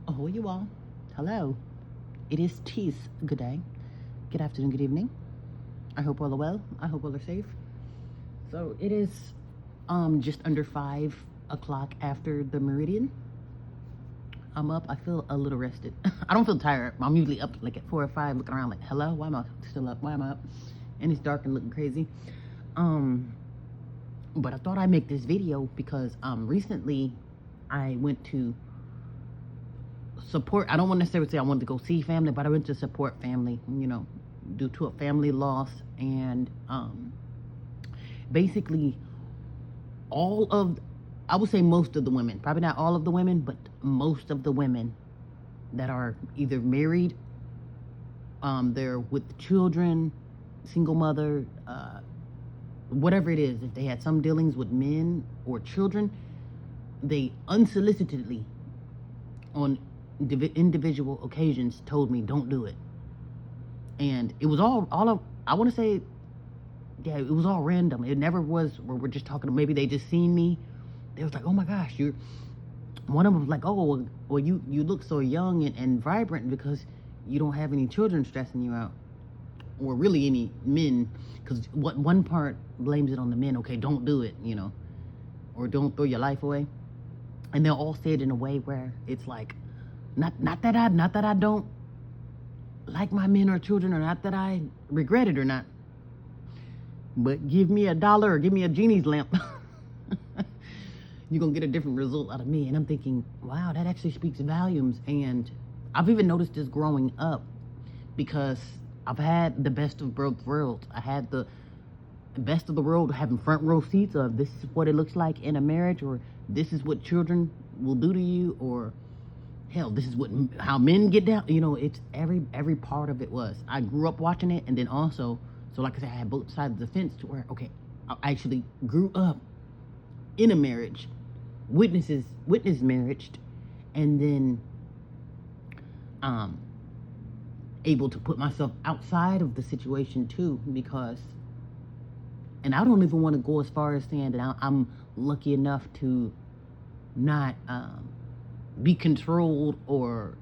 Oh, you all. Hello. It is Tees. Good day. Good afternoon. Good evening. I hope all are well. I hope all are safe. So it is just under 5 o'clock after the meridian. I'm up. I feel a little rested. I don't feel tired. I'm usually up like at 4 or 5 looking around like, hello, why am I still up? Why am I up? And it's dark and looking crazy. But I thought I'd make this video because recently I went to support. I don't want to necessarily say I wanted to go see family, but I went to support family, due to a family loss. And basically all of, I would say most of the women, probably not all of the women, but most of the women that are either married, they're with children, single mother, whatever it is, if they had some dealings with men or children, they unsolicitedly on individual occasions told me don't do it. And it was all of, I want to say, yeah, it was all random. It never was where we're just talking, maybe they just seen me. They was like, oh my gosh, one of them was like, oh, well you look so young and vibrant because you don't have any children stressing you out, or really any men, because what one part blames it on the men. Okay, don't do it, or don't throw your life away. And they'll all say it in a way where it's like, not that I don't like my men or children, or not that I regret it or not, but give me $1 or give me a genie's lamp. You're gonna get a different result out of me. And I'm thinking, wow, that actually speaks volumes. And I've even noticed this growing up, because I've had the best of both worlds. I had the best of the world, having front row seats of this is what it looks like in a marriage, or this is what children will do to you, or hell, this is how men get down. It's every part of it was. I grew up watching it, and then also, so like I said, I had both sides of the fence to where, okay, I actually grew up in a marriage, witnessed marriage, and then able to put myself outside of the situation too, because, and I don't even want to go as far as saying that I'm lucky enough to not be controlled or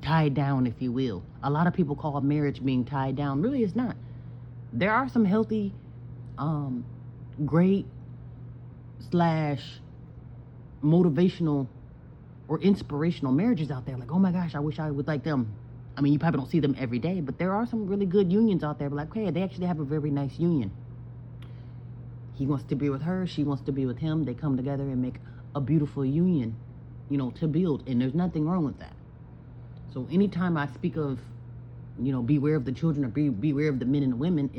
tied down, if you will. A lot of people call marriage being tied down. Really, it's not. There are some healthy, great / motivational or inspirational marriages out there. Like, oh my gosh, I wish I would like them. I mean, you probably don't see them every day, but there are some really good unions out there. But like, hey, they actually have a very nice union. He wants to be with her, she wants to be with him. They come together and make a beautiful union, to build. And there's nothing wrong with that. So anytime I speak of, beware of the children, or beware of the men and the women,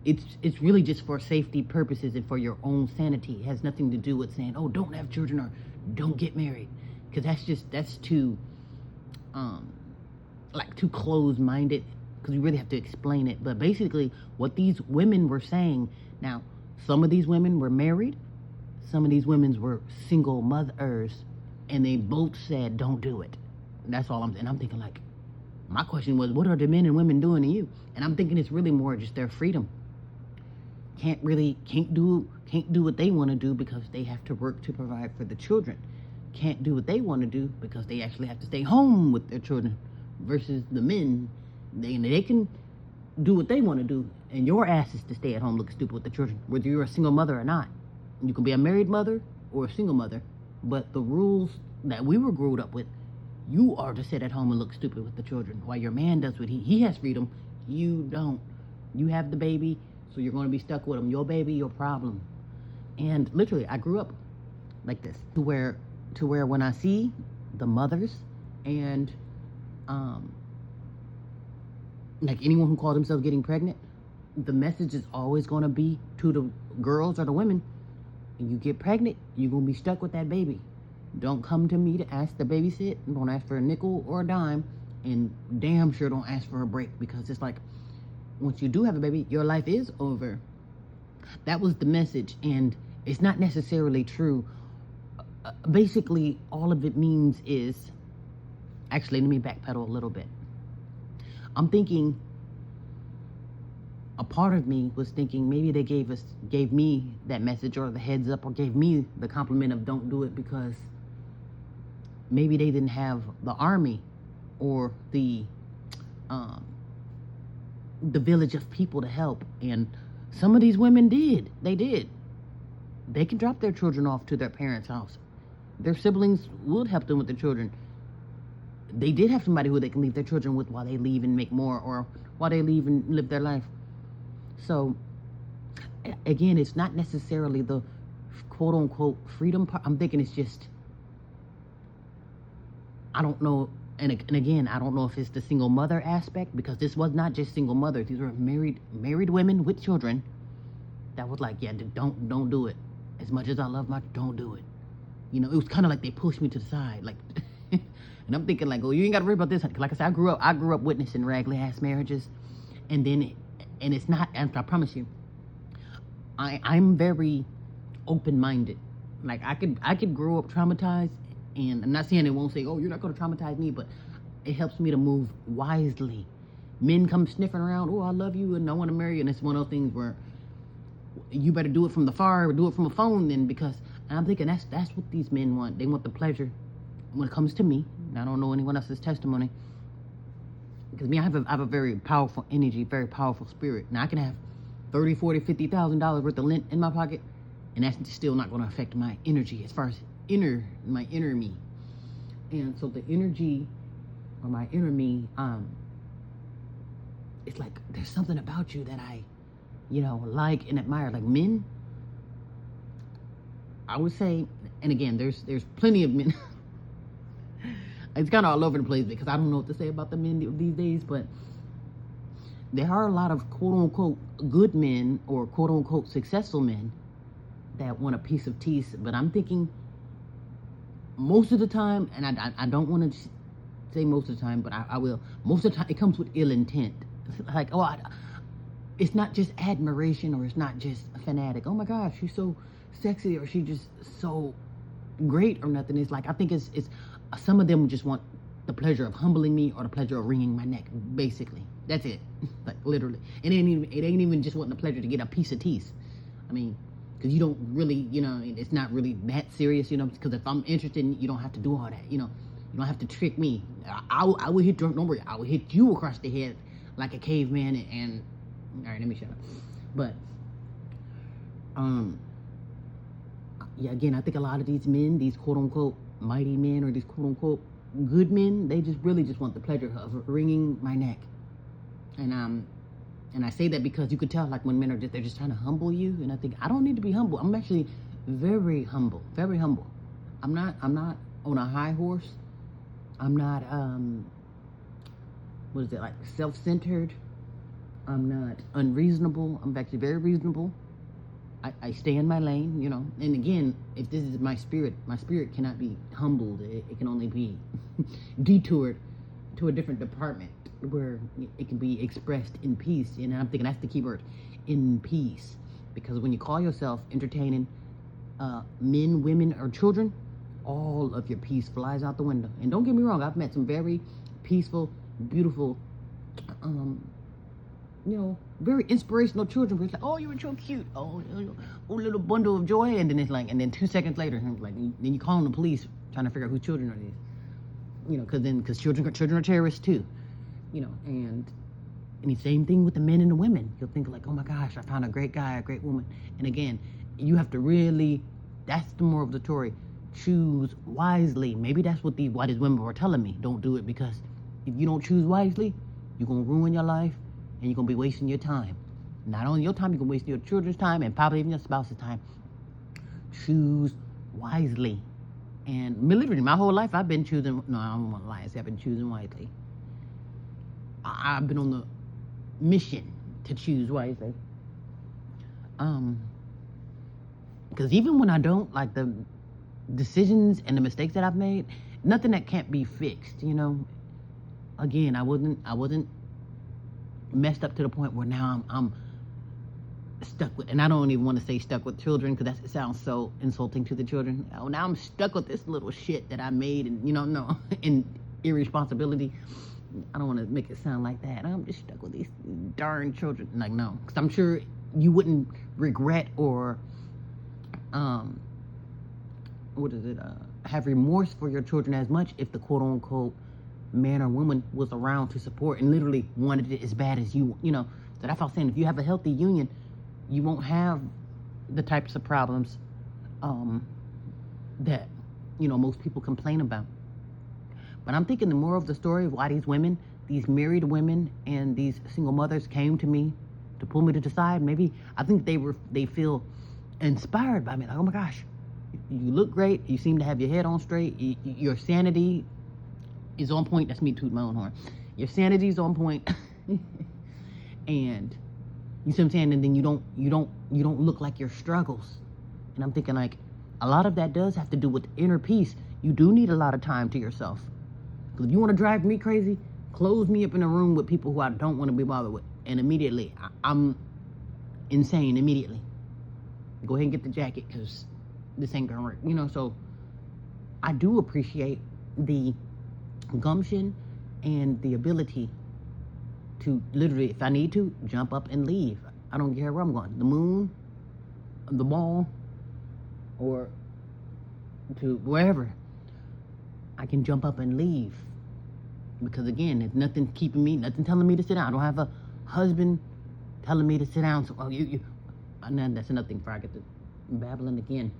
it's really just for safety purposes and for your own sanity. It has nothing to do with saying, oh, don't have children or don't get married, because that's too too closed-minded, because we really have to explain it. But basically what these women were saying, now some of these women were married, some of these women were single mothers, and they both said don't do it. That's all I'm thinking, like, my question was, what are the men and women doing to you? And I'm thinking it's really more just their freedom. Can't do what they want to do because they have to work to provide for the children. Can't do what they want to do because they actually have to stay home with their children, versus the men, they can do what they want to do, and your ass is to stay at home looking stupid with the children, whether you're a single mother or not. You can be a married mother or a single mother, but the rules that we were growing up with, you are to sit at home and look stupid with the children while your man does what he has freedom. You don't. You have the baby, so you're going to be stuck with him. Your baby, your problem. And literally, I grew up like this, to where when I see the mothers and like anyone who calls themselves getting pregnant, the message is always going to be to the girls or the women: you get pregnant, you're going to be stuck with that baby. Don't come to me to ask to babysit. Don't ask for a nickel or a dime, and damn sure don't ask for a break, because it's like, once you do have a baby, your life is over. That was the message, and it's not necessarily true. Basically, all of it means is, actually, let me backpedal a little bit. I'm thinking, a part of me was thinking maybe they gave me that message, or the heads up, or gave me the compliment of don't do it, because maybe they didn't have the army or um, the village of people to help. And some of these women did. They did. They can drop their children off to their parents' house. Their siblings would help them with their children. They did have somebody who they can leave their children with while they leave and make more, or while they leave and live their life. So, again, it's not necessarily the quote unquote freedom part. I'm thinking it's just, I don't know. And again, I don't know if it's the single mother aspect, because this was not just single mothers. These were married women with children that was like, yeah, don't do it. As much as I love my, don't do it. You know, it was kind of like they pushed me to the side, like, and I'm thinking like, oh, you ain't got to worry about this. Like I said, I grew up witnessing raggedy ass marriages, and then, and it's not. And I promise you, I'm very open-minded. Like I could grow up traumatized, and I'm not saying it won't say, oh, you're not going to traumatize me, but it helps me to move wisely. Men come sniffing around, oh, I love you and I want to marry you, and it's one of those things where you better do it from the far or do it from a phone then, because I'm thinking that's what these men want. They want the pleasure. When it comes to me, and I don't know anyone else's testimony, because me, I have a very powerful energy, very powerful spirit. Now I can have $30, $40, $50,000 worth of lint in my pocket, and that's still not going to affect my energy as far as my inner me. And so the energy or my inner me, it's like there's something about you that I, like and admire. Like men, I would say, and again, there's plenty of men. It's kind of all over the place because I don't know what to say about the men these days, but there are a lot of quote-unquote good men or quote-unquote successful men that want a piece of teeth. But I'm thinking most of the time, and I don't want to say most of the time, but I will. Most of the time, it comes with ill intent. Like, oh, it's not just admiration, or it's not just a fanatic. Oh my gosh, she's so sexy, or she just so great, or nothing. It's like, I think it's some of them just want the pleasure of humbling me or the pleasure of wringing my neck. Basically, that's it. Like literally, it ain't even just wanting the pleasure to get a piece of teeth. I mean, because you don't really, it's not really that serious, because if I'm interested, you don't have to do all that, you don't have to trick me. I will hit you, don't worry, I will hit you across the head like a caveman, and all right, let me shut up. But, yeah, again, I think a lot of these men, these quote-unquote mighty men, or these quote-unquote good men, they just really just want the pleasure of wringing my neck. And I say that because you could tell, like, when men are they're just trying to humble you, and I think I don't need to be humble. I'm actually very humble, very humble. I'm not on a high horse. I'm not like self-centered. I'm not unreasonable. I'm actually very reasonable. I stay in my lane, And again, if this is my spirit cannot be humbled. It can only be detoured to a different department where it can be expressed in peace. And I'm thinking that's the key word, in peace. Because when you call yourself entertaining men, women, or children, all of your peace flies out the window. And don't get me wrong, I've met some very peaceful, beautiful, very inspirational children. It's like, oh, you were so cute. Oh, little bundle of joy. And then it's like, and then 2 seconds later, like, then you call the police trying to figure out whose children are these. Because children are terrorists too. And the same thing with the men and the women. You'll think like, oh my gosh, I found a great guy, a great woman. And again, you have to really, that's the moral of the story. Choose wisely. Maybe that's what these women were telling me. Don't do it, because if you don't choose wisely, you're going to ruin your life, and you're going to be wasting your time. Not only your time, you're going to waste your children's time, and probably even your spouse's time. Choose wisely. And literally, my whole life, I've been choosing, no, I don't want to lie, I've been choosing wisely. I've been on the mission to choose wisely. Because even when I don't, like the decisions and the mistakes that I've made, nothing that can't be fixed, Again, I wasn't messed up to the point where now I'm stuck with, and I don't even want to say stuck with children, because it sounds so insulting to the children. Oh, now I'm stuck with this little shit that I made, and no, and irresponsibility. I don't want to make it sound like that. I'm just stuck with these darn children. Like, no, because I'm sure you wouldn't regret or have remorse for your children as much if the quote unquote man or woman was around to support and literally wanted it as bad as you. So that's what I'm saying. If you have a healthy union, you won't have the types of problems that most people complain about. But I'm thinking the moral of the story of why these married women and these single mothers came to me to pull me to the side. Maybe I think they feel inspired by me. Like, oh my gosh, you look great. You seem to have your head on straight. Your sanity is on point. That's me tooting my own horn. Your sanity is on point, and you see what I'm saying. And then you don't look like your struggles. And I'm thinking like a lot of that does have to do with inner peace. You do need a lot of time to yourself. Because if you want to drive me crazy, close me up in a room with people who I don't want to be bothered with, and immediately I'm insane. Immediately, go ahead and get the jacket because this ain't gonna work. So I do appreciate the gumption and the ability to literally, if I need to, jump up and leave. I don't care where I'm going. The moon, the ball, or to wherever. I can jump up and leave. Because again, there's nothing keeping me, nothing telling me to sit down. I don't have a husband telling me to sit down. So, that's another thing before I get to babbling again.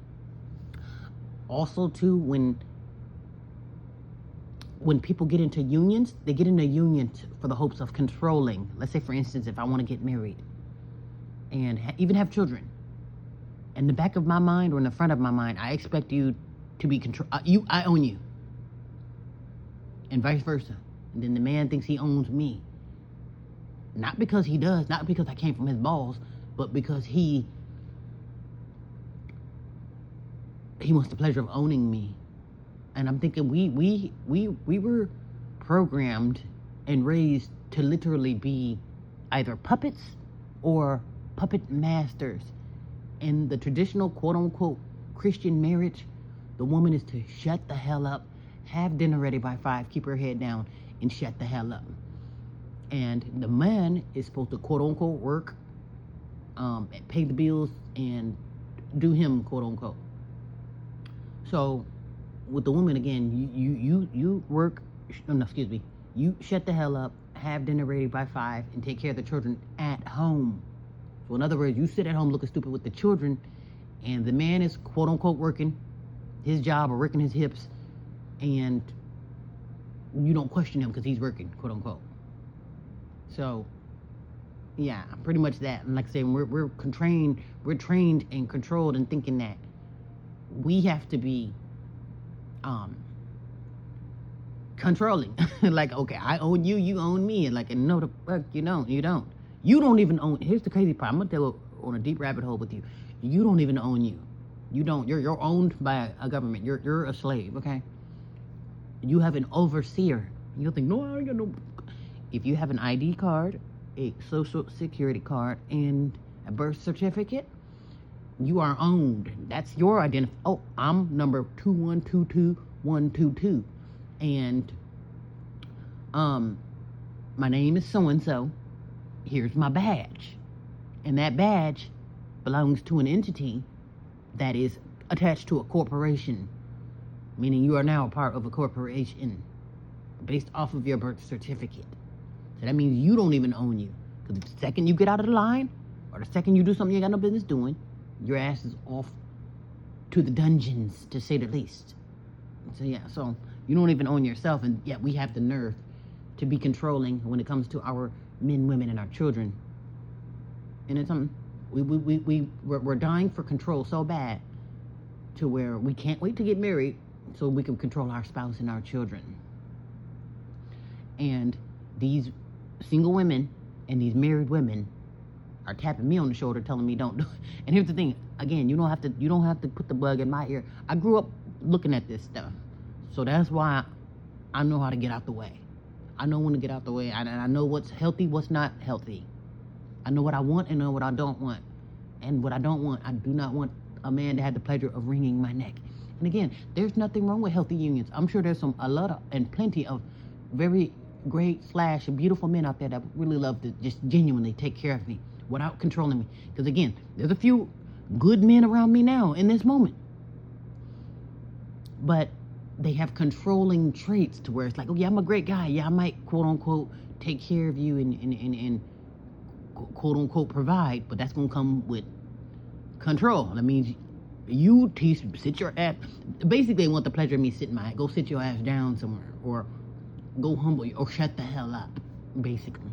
Also, too, when people get into unions, they get into unions for the hopes of controlling. Let's say, for instance, if I want to get married and even have children, in the back of my mind or in the front of my mind, I expect you to be I own you, and vice versa. And then the man thinks he owns me. Not because he does, not because I came from his balls, but because he wants the pleasure of owning me. And I'm thinking we were programmed and raised to literally be either puppets or puppet masters. In the traditional quote-unquote Christian marriage, the woman is to shut the hell up, have dinner ready by 5, keep her head down, and shut the hell up. And the man is supposed to quote-unquote work, pay the bills, and do him quote-unquote. So with the woman, again, you work, you shut the hell up, have dinner ready by 5, and take care of the children at home. So in other words, you sit at home looking stupid with the children, and the man is quote-unquote working his job or working his hips, and you don't question him because he's working, quote-unquote. So, yeah, pretty much that. And like I say, we're trained and controlled in thinking that we have to be controlling. Like, okay, I own you, you own me. And like, no, the fuck, you don't. You don't even own. Here's the crazy part. I'm gonna tell on a deep rabbit hole with you. You don't even own you. You don't. You're owned by a government. You're a slave. Okay. You have an overseer. You'll think, no, I ain't got no. If you have an ID card, a social security card, and a birth certificate, you are owned. That's your identity. Oh, I'm number 2122122, and my name is so and so. Here's my badge, and that badge belongs to an entity that is attached to a corporation, meaning you are now a part of a corporation based off of your birth certificate. So that means you don't even own you. Because the second you get out of the line, or the second you do something you ain't got no business doing, your ass is off to the dungeons, to say the least. So yeah, so you don't even own yourself, and yet we have the nerve to be controlling when it comes to our men, women, and our children. And it's something, we're dying for control so bad to where we can't wait to get married so we can control our spouse and our children. And these single women and these married women are tapping me on the shoulder telling me don't do it. And here's the thing, again, you don't have to put the bug in my ear. I grew up looking at this stuff. So that's why I know how to get out the way. I know when to get out the way. I know what's healthy, what's not healthy. I know what I want and know what I don't want. And what I don't want, I do not want a man to have the pleasure of wringing my neck. And again, there's nothing wrong with healthy unions. I'm sure there's a lot of, and plenty of very great / beautiful men out there that really love to just genuinely take care of me without controlling me. Because again, there's a few good men around me now in this moment. but they have controlling traits to where it's like, oh yeah, I'm a great guy. Yeah, I might quote unquote take care of you and quote unquote provide, but that's gonna come with control. That means you sit your ass. Basically, they want the pleasure of me sitting my go sit your ass down somewhere, or go humble you, or shut the hell up. Basically,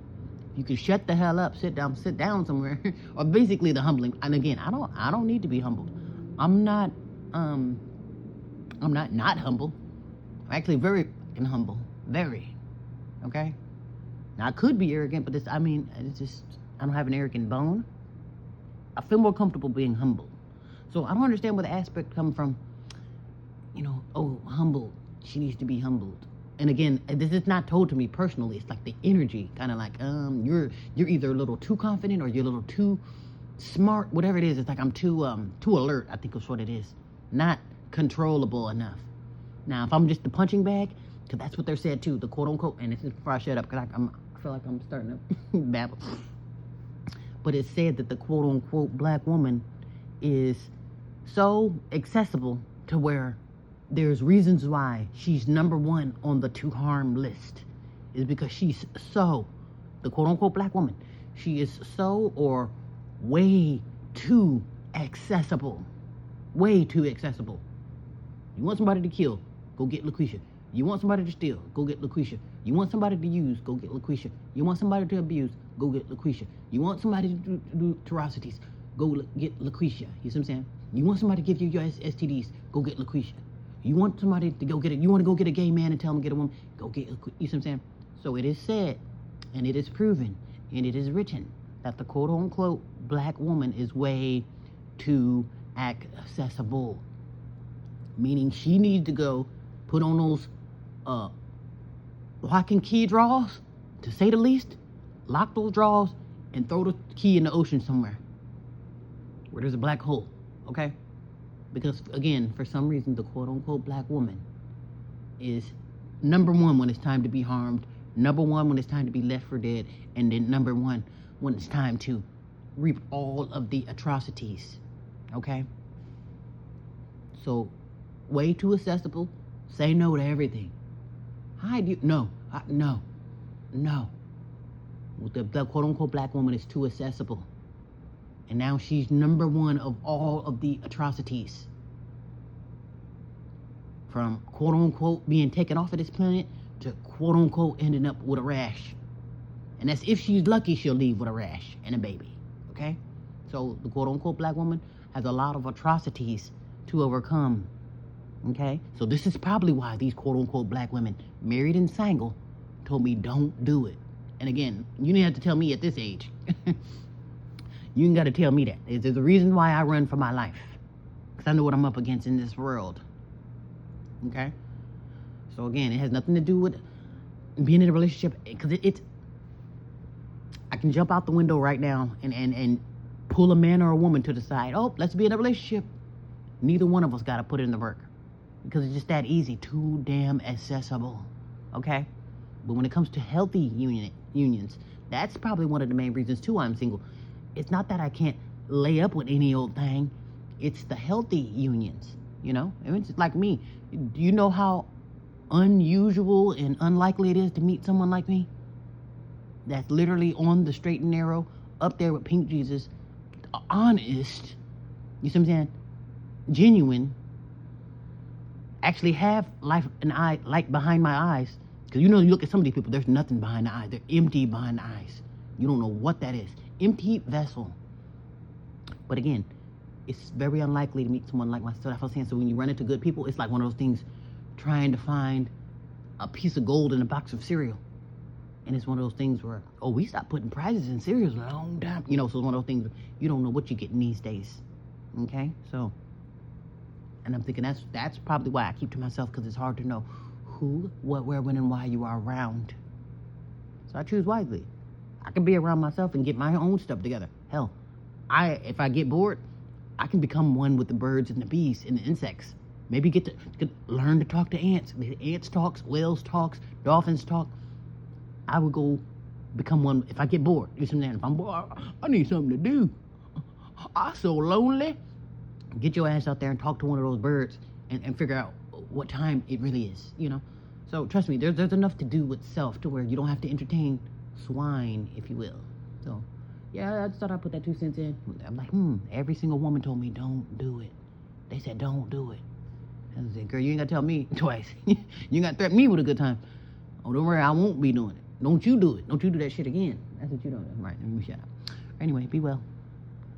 you can shut the hell up, sit down somewhere, or basically the humbling. And again, I don't need to be humbled. I'm not not humble. I'm actually very fucking humble, very. Okay. Now I could be arrogant, but it's just I don't have an arrogant bone. I feel more comfortable being humble. So I don't understand where the aspect come from. Oh, humble. She needs to be humbled. And again, this is not told to me personally. It's like the energy, kind of like you're either a little too confident or you're a little too smart. Whatever it is, it's like I'm too alert. I think is what it is. Not controllable enough. Now, if I'm just the punching bag, because that's what they're said too, the quote unquote. And this is before I shut up, because I feel like I'm starting to babble. But it's said that the quote unquote black woman is so accessible to where there's reasons why she's number one on the to harm list, is because she's so, the quote unquote black woman, she is so or way too accessible. Way too accessible. You want somebody to kill, go get LaQuisha. You want somebody to steal, go get LaQuisha. You want somebody to use, go get LaQuisha. You want somebody to abuse, go get LaQuisha. You want somebody to do atrocities, go get LaQuisha. You see what I'm saying? You want somebody to give you your STDs, go get LaQuisha. You want somebody to go get it. You want to go get a gay man and tell him to get a woman, go get LaQuisha. You see what I'm saying? So it is said, and it is proven, and it is written that the quote unquote black woman is way too accessible. Meaning she needs to go put on those lock and key drawers, to say the least, lock those drawers and throw the key in the ocean somewhere where there's a black hole, okay? Because again, for some reason, the quote unquote black woman is number one when it's time to be harmed, number one when it's time to be left for dead, and then number one when it's time to reap all of the atrocities, okay? So, way too accessible, say no to everything. No. The quote unquote black woman is too accessible. And now she's number one of all of the atrocities. From quote unquote being taken off of this planet to quote unquote ending up with a rash. And that's if she's lucky, she'll leave with a rash and a baby. Okay? So the quote unquote black woman has a lot of atrocities to overcome. Okay? So this is probably why these quote unquote black women, married and single, told me don't do it. And again, you didn't have to tell me at this age. You ain't got to tell me that. There's a reason why I run for my life. Because I know what I'm up against in this world. Okay? So again, it has nothing to do with being in a relationship. Because I can jump out the window right now and pull a man or a woman to the side. Oh, let's be in a relationship. Neither one of us got to put in the work. Because it's just that easy. Too damn accessible. Okay? But when it comes to healthy unions, that's probably one of the main reasons too I'm single. It's not that I can't lay up with any old thing. It's the healthy unions, you know? It's like me. Do you know how unusual and unlikely it is to meet someone like me? That's literally on the straight and narrow, up there with Pink Jesus, honest, you see what I'm saying? Genuine, actually have life and light behind my eyes. Because you look at some of these people, there's nothing behind the eyes. They're empty behind the eyes. You don't know what that is. Empty vessel. But again, it's very unlikely to meet someone like myself. I was saying, so when you run into good people, it's like one of those things trying to find a piece of gold in a box of cereal. And it's one of those things where, we stopped putting prizes in cereals a long time. So it's one of those things where you don't know what you're getting these days. Okay? So, and I'm thinking that's probably why I keep to myself, because it's hard to know who, what, where, when, and why you are around. So I choose wisely. I can be around myself and get my own stuff together. Hell, if I get bored, I can become one with the birds and the bees and the insects. Maybe get to learn to talk to ants. The ants talks, whales talks, dolphins talk. I would go become one if I get bored. You see what I'm saying? If I'm bored, I need something to do. I'm so lonely. Get your ass out there and talk to one of those birds and figure out what time it really is, you know? So trust me, there's enough to do with self to where you don't have to entertain swine, if you will. So yeah, I just thought I'd put that 2 cents in. I'm like, every single woman told me don't do it. They said don't do it. I said, girl, you ain't gotta tell me twice. You ain't gotta threaten me with a good time. Oh, don't worry, I won't be doing it. Don't you do it. Don't you do that shit again. That's what you doing. Right, let me shut up. Anyway, be well.